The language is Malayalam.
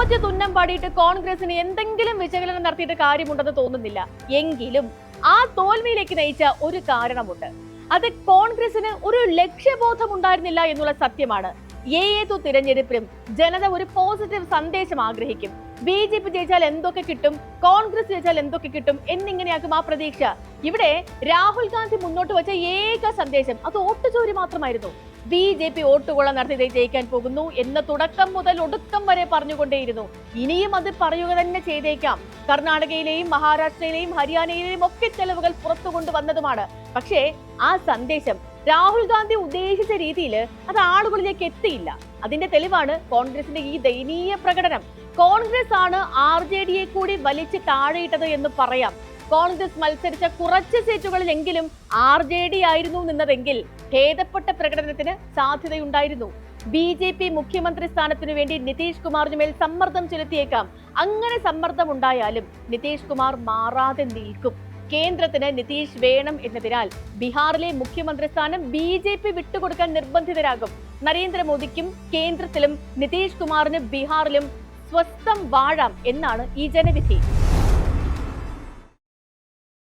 തോറ്റ തുന്നം പാടിയിട്ട് കോൺഗ്രസിന് എന്തെങ്കിലും വിശകലനം നടത്തിയിട്ട് കാര്യമുണ്ടെന്ന് തോന്നുന്നില്ല. എങ്കിലും ആ തോൽവിയിലേക്ക് നയിച്ച ഒരു കാരണമുണ്ട്. അത് കോൺഗ്രസിന് ഒരു ലക്ഷ്യബോധം ഉണ്ടായിരുന്നില്ല എന്നുള്ള സത്യമാണ്. ഏതു തിരഞ്ഞെടുപ്പിലും ജനത ഒരു പോസിറ്റീവ് സന്ദേശം ആഗ്രഹിക്കും. BJP ജയിച്ചാൽ എന്തൊക്കെ കിട്ടും, കോൺഗ്രസ് ജയിച്ചാൽ എന്തൊക്കെ കിട്ടും എന്നിങ്ങനെയാക്കും ആ പ്രതീക്ഷ. ഇവിടെ രാഹുൽ ഗാന്ധി മുന്നോട്ട് വെച്ച ഏക സന്ദേശം അത് വോട്ടുചോരി മാത്രമായിരുന്നു. BJP വോട്ടുകൊള്ള നടത്തി ജയിക്കാൻ പോകുന്നു എന്ന് തുടക്കം മുതൽ ഒടുക്കം വരെ പറഞ്ഞുകൊണ്ടേയിരുന്നു. ഇനിയും അത് പറയുക തന്നെ ചെയ്തേക്കാം. കർണാടകയിലെയും മഹാരാഷ്ട്രയിലെയും ഹരിയാനയിലെയും ഒക്കെ തെളിവുകൾ പുറത്തു കൊണ്ടുവന്നതുമാണ്. പക്ഷേ ആ സന്ദേശം രാഹുൽ ഗാന്ധി ഉദ്ദേശിച്ച രീതിയിൽ അത് ആളുകളിലേക്ക് എത്തിയില്ല. അതിന്റെ തെളിവാണ് കോൺഗ്രസിന്റെ ഈ ദയനീയ പ്രകടനം. കോൺഗ്രസ് ആണ് RJDയെ കൂടി വലിച്ച് താഴെയിട്ടത് എന്ന് പറയാം. കോൺഗ്രസ് മത്സരിച്ച കുറച്ച് സീറ്റുകളിലെങ്കിലും RJD ആയിരുന്നു നിന്നതെങ്കിൽ ഭേദപ്പെട്ട പ്രകടനത്തിന് സാധ്യതയുണ്ടായിരുന്നു. BJP മുഖ്യമന്ത്രി സ്ഥാനത്തിനു വേണ്ടി നിതീഷ് കുമാറിന് മേൽ സമ്മർദ്ദം ചെലുത്തിയേക്കാം. അങ്ങനെ സമ്മർദ്ദം ഉണ്ടായാലും നിതീഷ് കുമാർ മാറാതെ നിൽക്കും. കേന്ദ്രത്തിന് നിതീഷ് വേണം എന്നതിനാൽ ബീഹാറിലെ മുഖ്യമന്ത്രി സ്ഥാനം BJP വിട്ടുകൊടുക്കാൻ നിർബന്ധിതരാകും. നരേന്ദ്രമോദിക്കും കേന്ദ്രത്തിലും നിതീഷ് കുമാറിന് ബീഹാറിലും സ്വസ്ഥം വാഴാം എന്നാണ് ഈ ജനവിധി.